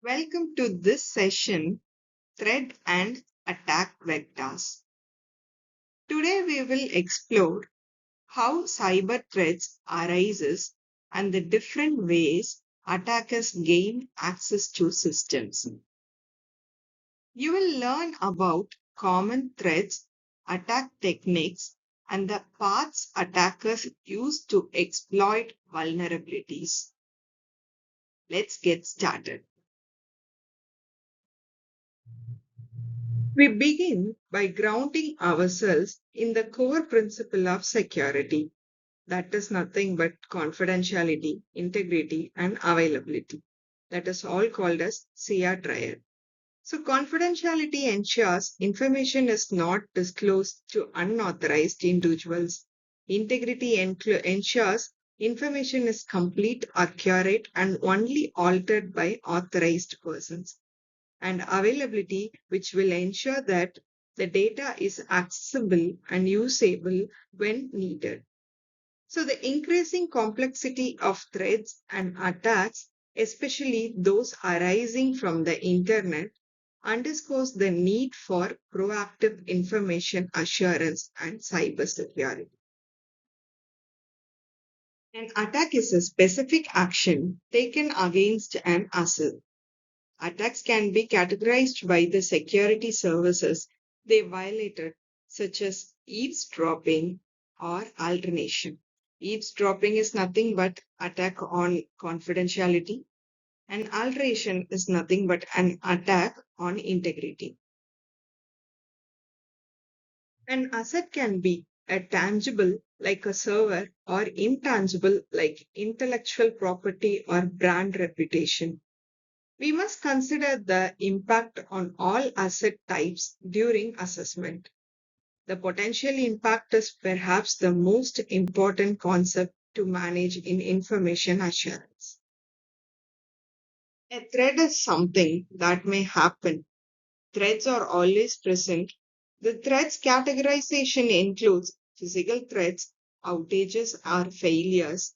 Welcome to this session, Threat and Attack Vectors. Today we will explore how cyber threats arises and the different ways attackers gain access to systems. You will learn about common threats, attack techniques, and the paths attackers use to exploit vulnerabilities. Let's get started. We begin by grounding ourselves in the core principle of security. That is nothing but confidentiality, integrity, and availability. That is all called as CR triad. So, confidentiality ensures information is not disclosed to unauthorized individuals. Integrity ensures information is complete, accurate, and only altered by authorized persons, and availability, which will ensure that the data is accessible and usable when needed. So, the increasing complexity of threats and attacks, especially those arising from the internet, underscores the need for proactive information assurance and cybersecurity. An attack is a specific action taken against an asset. Attacks can be categorized by the security services they violated, such as eavesdropping or alternation. Eavesdropping is nothing but attack on confidentiality, and alteration is nothing but an attack on integrity. An asset can be a tangible like a server or intangible like intellectual property or brand reputation. We must consider the impact on all asset types during assessment. The potential impact is perhaps the most important concept to manage in information assurance. A threat is something that may happen. Threats are always present. The threats categorization includes physical threats, outages or failures,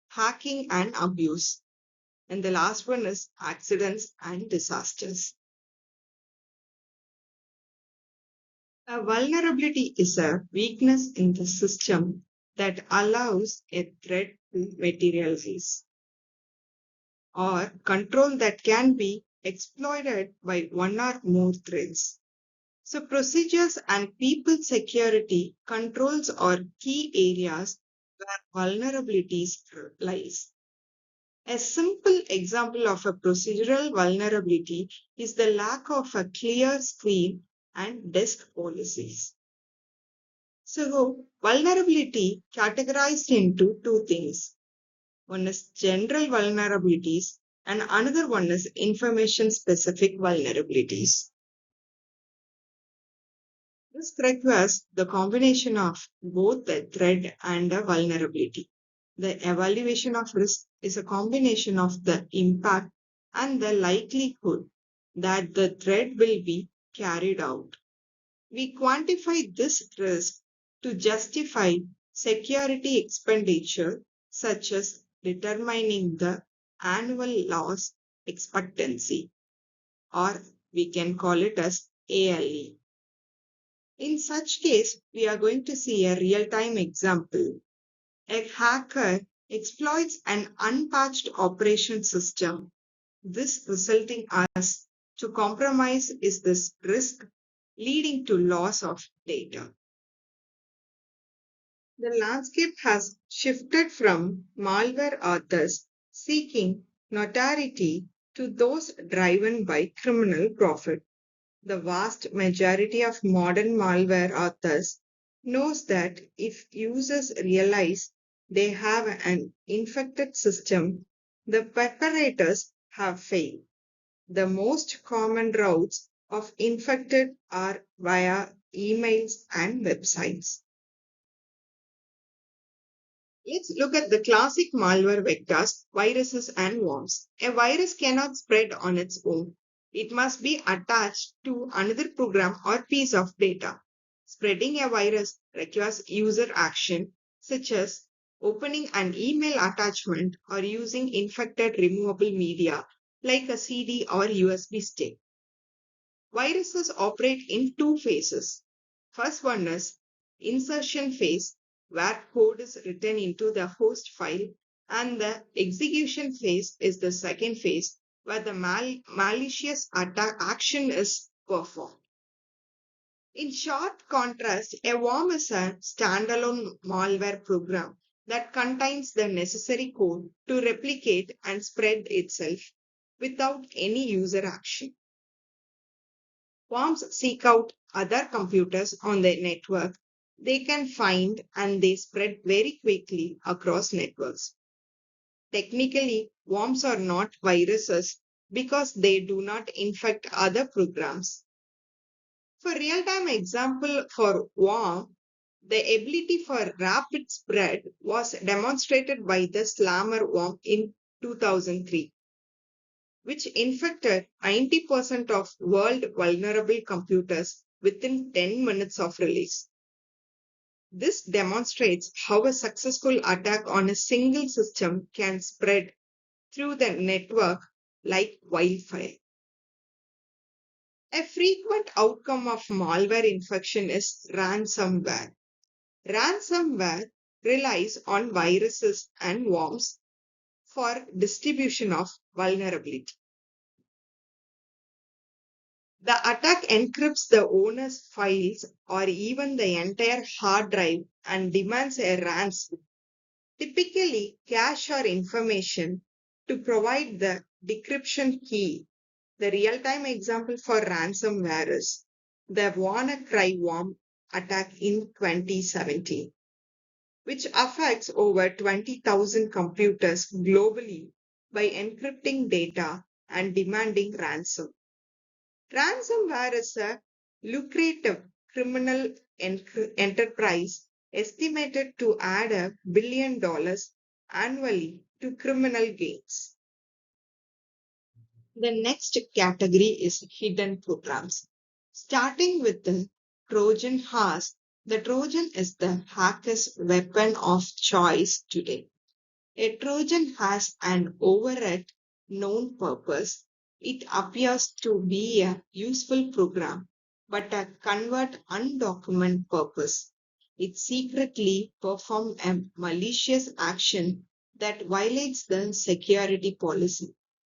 hacking and abuse. And the last one is accidents and disasters. A vulnerability is a weakness in the system that allows a threat to materialize, or control that can be exploited by one or more threats. So, procedures and people security controls are key areas where vulnerabilities lies. A simple example of a procedural vulnerability is the lack of a clear screen and disk policies. So, vulnerability categorized into two things. One is general vulnerabilities, and another one is information specific vulnerabilities. This requires the combination of both the threat and a vulnerability. The evaluation of risk is a combination of the impact and the likelihood that the threat will be carried out. We quantify this risk to justify security expenditure, such as determining the annual loss expectancy, or we can call it as ALE. In such case, we are going to see a real-time example. A hacker exploits an unpatched operation system. This resulting us to compromise is this risk leading to loss of data. The landscape has shifted from malware authors seeking notoriety to those driven by criminal profit. The vast majority of modern malware authors knows that if users realize they have an infected system, the perpetrators have failed. The most common routes of infected are via emails and websites. Let's look at the classic malware vectors, viruses and worms. A virus cannot spread on its own. It must be attached to another program or piece of data. Spreading a virus requires user action, such as opening an email attachment or using infected removable media like a CD or USB stick. Viruses operate in two phases. First one is insertion phase, where code is written into the host file, and the execution phase is the second phase, where the malicious attack action is performed. In sharp contrast, a worm is a standalone malware program that contains the necessary code to replicate and spread itself without any user action. Worms seek out other computers on the network they can find, and they spread very quickly across networks. Technically, worms are not viruses because they do not infect other programs. For real-time example for worm, the ability for rapid spread was demonstrated by the Slammer worm in 2003, which infected 90% of world vulnerable computers within 10 minutes of release. This demonstrates how a successful attack on a single system can spread through the network like wildfire. A frequent outcome of malware infection is ransomware. Ransomware relies on viruses and worms for distribution of vulnerability. The attack encrypts the owner's files or even the entire hard drive and demands a ransom, typically cash or information, to provide the decryption key. The real-time example for ransomware is the WannaCry worm attack in 2017, which affects over 20,000 computers globally by encrypting data and demanding ransom. Ransomware is a lucrative criminal enterprise estimated to add $1 billion annually to criminal gains. The next category is hidden programs. Starting with the Trojan horse, the Trojan is the hacker's weapon of choice today. A Trojan has an override known purpose. It appears to be a useful program, but a convert undocumented purpose. It secretly performs a malicious action that violates the security policy.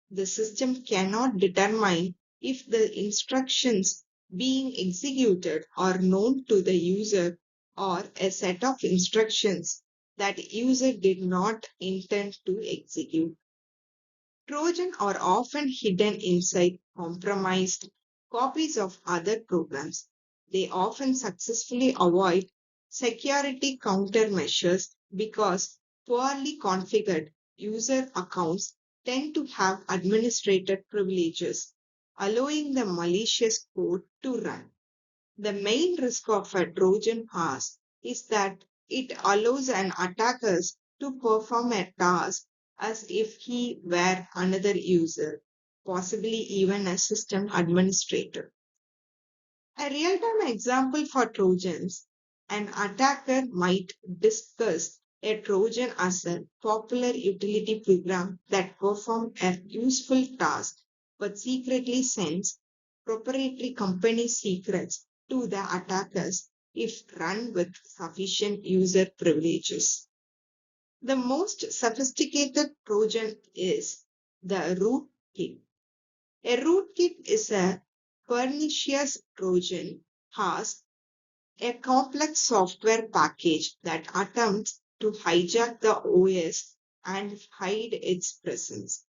The system cannot determine if the instructions being executed are known to the user or a set of instructions that user did not intend to execute. Trojan are often hidden inside compromised copies of other programs. They often successfully avoid security countermeasures because poorly configured user accounts tend to have administrator privileges, allowing the malicious code to run. The main risk of a Trojan horse is that it allows an attacker to perform a task as if he were another user, possibly even a system administrator. A real-time example for Trojans: an attacker might discuss a Trojan as a popular utility program that performs a useful task but secretly sends proprietary company secrets to the attackers if run with sufficient user privileges. The most sophisticated Trojan is the rootkit. A rootkit is a pernicious Trojan horse, a complex software package that attempts to hijack the OS and hide its presence.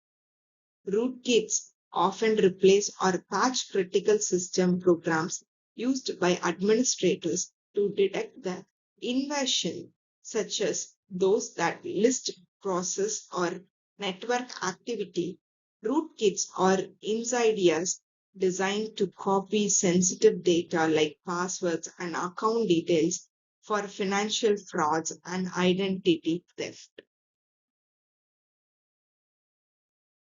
Rootkits often replace or patch critical system programs used by administrators to detect the invasion, such as those that list, process, or network activity. Rootkits are insidious designed to copy sensitive data like passwords and account details for financial frauds and identity theft.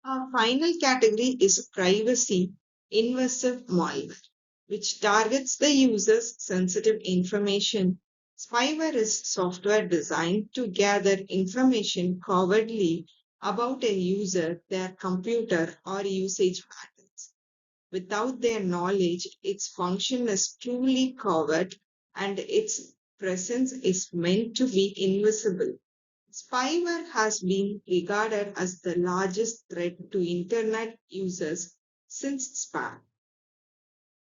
Our final category is privacy invasive malware, which targets the user's sensitive information. Spyware is software designed to gather information covertly about a user, their computer, or usage patterns. Without their knowledge, its function is truly covert and its presence is meant to be invisible. Spyware has been regarded as the largest threat to Internet users since spam.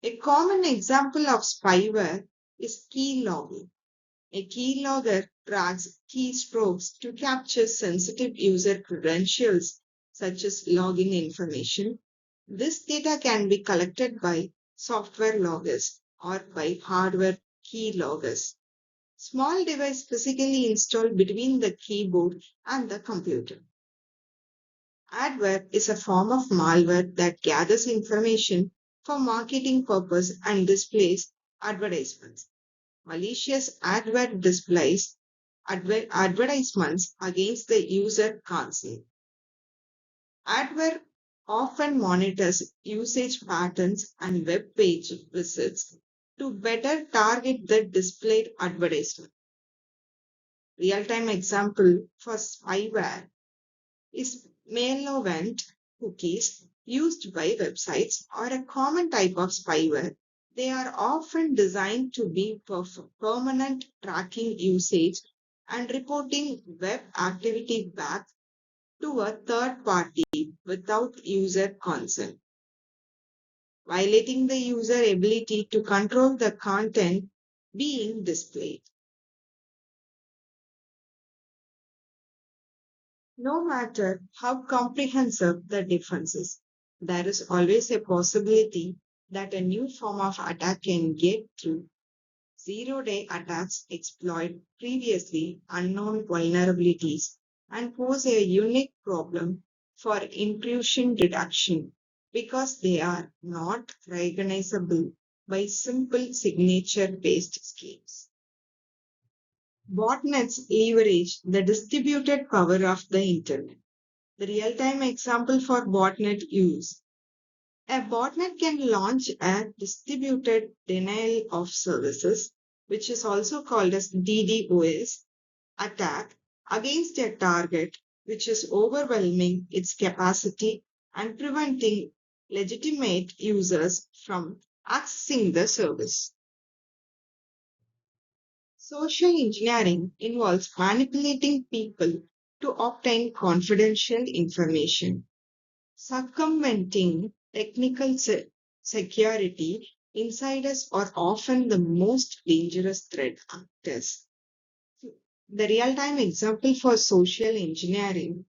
A common example of spyware is keylogging. A keylogger tracks keystrokes to capture sensitive user credentials such as login information. This data can be collected by software loggers or by hardware keyloggers. Small device physically installed between the keyboard and the computer. Adware is a form of malware that gathers information for marketing purpose and displays advertisements. Malicious advert displays advertisements against the user console. Adware often monitors usage patterns and web page visits to better target the displayed advertisement. Real-time example for spyware is malevolent cookies used by websites are a common type of spyware. They are often designed to be permanent tracking usage and reporting web activity back to a third party without user consent, violating the user ability to control the content being displayed. No matter how comprehensive the defense is, there is always a possibility that a new form of attack can get through. Zero-day attacks exploit previously unknown vulnerabilities and pose a unique problem for intrusion detection because they are not recognizable by simple signature-based schemes. Botnets leverage the distributed power of the internet. The real-time example for botnet use. A botnet can launch a distributed denial of services, which is also called as DDoS, attack against a target which is overwhelming its capacity and preventing legitimate users from accessing the service. Social engineering involves manipulating people to obtain confidential information. Circumventing technical security, insiders are often the most dangerous threat actors. The real time example for social engineering,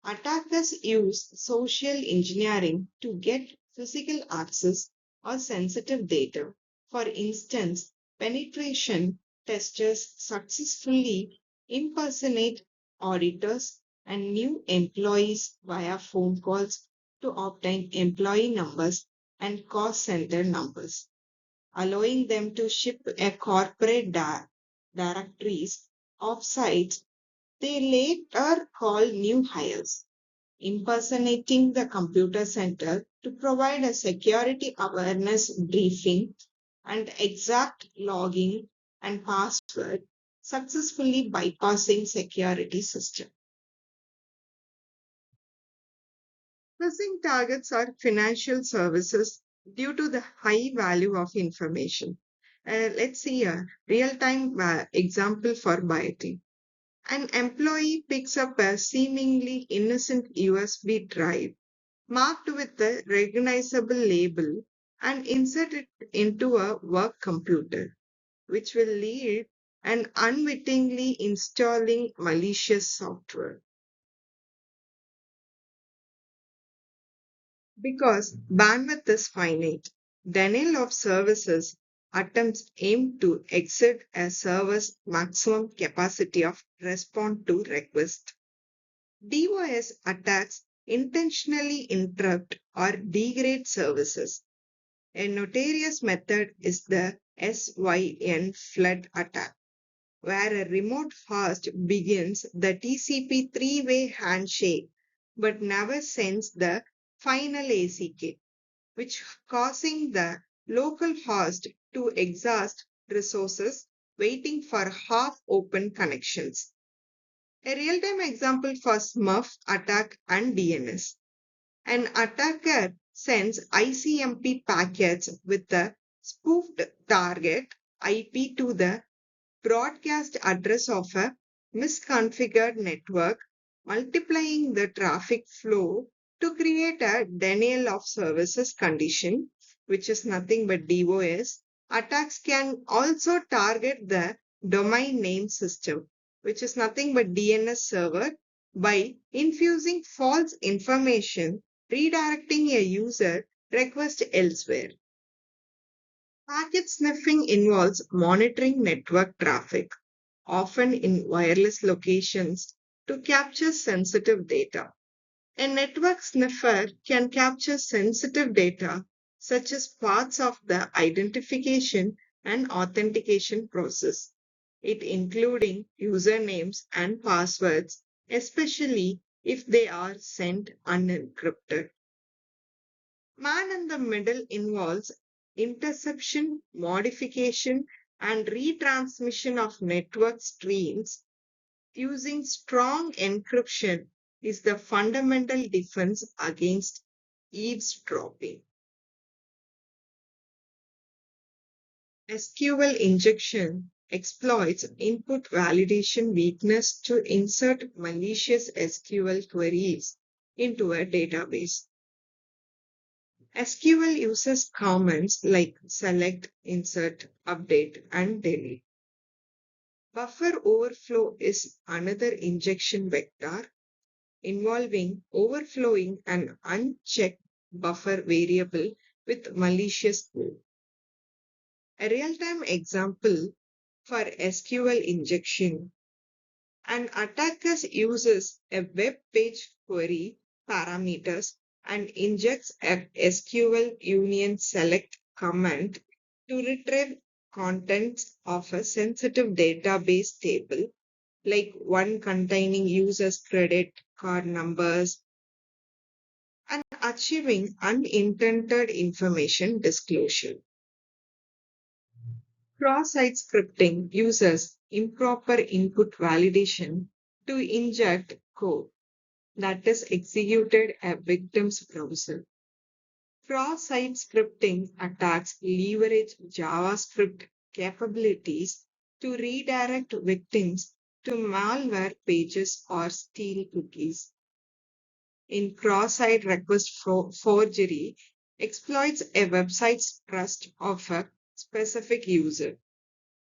attackers use social engineering to get physical access or sensitive data. For instance, penetration testers successfully impersonate auditors and new employees via phone calls to obtain employee numbers and cost center numbers, allowing them to ship a corporate directories of sites they later call new hires, impersonating the computer center to provide a security awareness briefing and exact login and password, successfully bypassing security system. Phishing targets are financial services due to the high value of information. Let's see a real-time example for biotin. An employee picks up a seemingly innocent USB drive marked with a recognizable label and insert it into a work computer, which will lead and unwittingly installing malicious software. Because bandwidth is finite, denial of services attempts aim to exceed a server's maximum capacity of respond to request. DOS attacks intentionally interrupt or degrade services. A notorious method is the SYN flood attack, where a remote host begins the TCP three-way handshake but never sends the final ACK, which causing the local host to exhaust resources waiting for half-open connections. A real-time example for Smurf attack and DNS. An attacker sends ICMP packets with the spoofed target IP to the broadcast address of a misconfigured network, multiplying the traffic flow to create a denial of services condition, which is nothing but DOS. Attacks can also target the domain name system, which is nothing but DNS server, by infusing false information, redirecting a user request elsewhere. Packet sniffing involves monitoring network traffic, often in wireless locations, to capture sensitive data. A network sniffer can capture sensitive data, such as parts of the identification and authentication process, it including usernames and passwords, especially if they are sent unencrypted. Man in the middle involves interception, modification, and retransmission of network streams using strong encryption is the fundamental defense against eavesdropping. SQL injection exploits input validation weakness to insert malicious SQL queries into a database. SQL uses commands like select, insert, update, and delete. Buffer overflow is another injection vector involving overflowing an unchecked buffer variable with malicious code. A real-time example for SQL injection: an attacker uses a web page query parameters and injects a SQL union select command to retrieve contents of a sensitive database table, like one containing users' credit card numbers, and achieving unintended information disclosure. Cross-site scripting uses improper input validation to inject code that is executed a victim's browser. Cross-site scripting attacks leverage JavaScript capabilities to redirect victims to malware pages or steal cookies. In cross-site request forgery, exploits a website's trust of a specific user.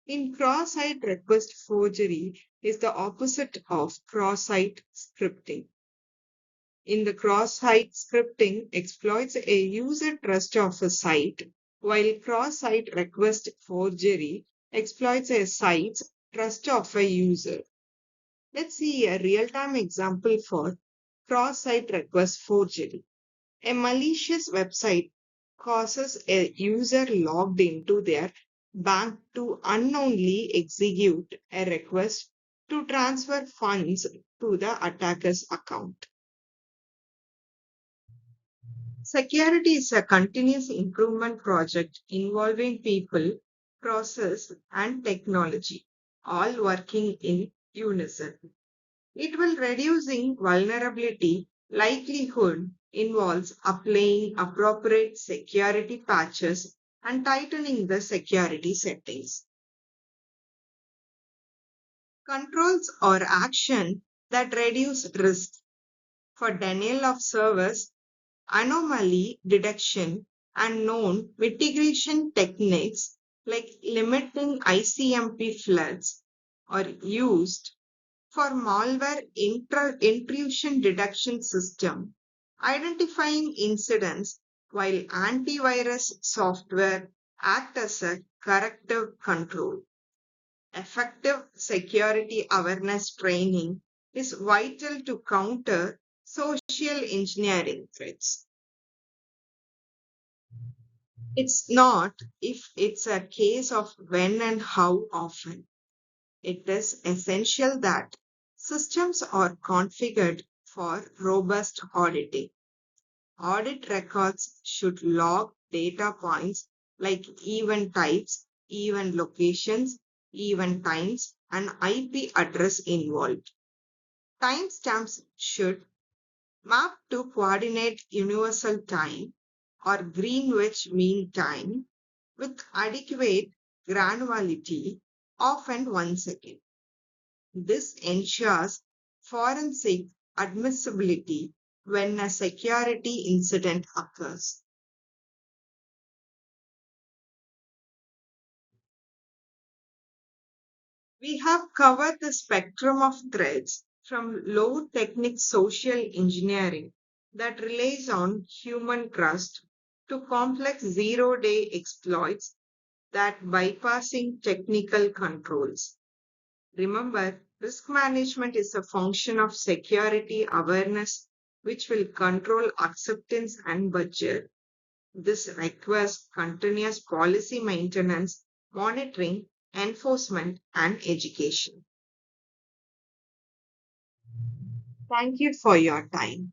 In cross-site request forgery is the opposite of cross-site scripting. In the cross-site scripting exploits a user trust of a site, while cross-site request forgery exploits a site's trust of a user. Let's see a real-time example for cross-site request forgery. A malicious website causes a user logged into their bank to unknowingly execute a request to transfer funds to the attacker's account. Security is a continuous improvement project involving people, process, and technology, all working in unison. It will reducing vulnerability likelihood involves applying appropriate security patches and tightening the security settings. Controls or action that reduce risk for denial of service, anomaly detection, and known mitigation techniques like limiting ICMP floods are used for malware intrusion detection system, identifying incidents while antivirus software act as a corrective control. Effective security awareness training is vital to counter social engineering threats. It's not if it's a case of when and how often. It is essential that systems are configured for robust auditing. Audit records should log data points like event types, event locations, event times, and IP address involved. Timestamps should map to coordinate universal time or Greenwich Mean Time with adequate granularity, often 1 second. This ensures forensic admissibility when a security incident occurs. We have covered the spectrum of threats from low technique social engineering that relies on human trust to complex zero-day exploits that bypassing technical controls. Remember, risk management is a function of security awareness, which will control acceptance and budget. This requires continuous policy maintenance, monitoring, enforcement, and education. Thank you for your time.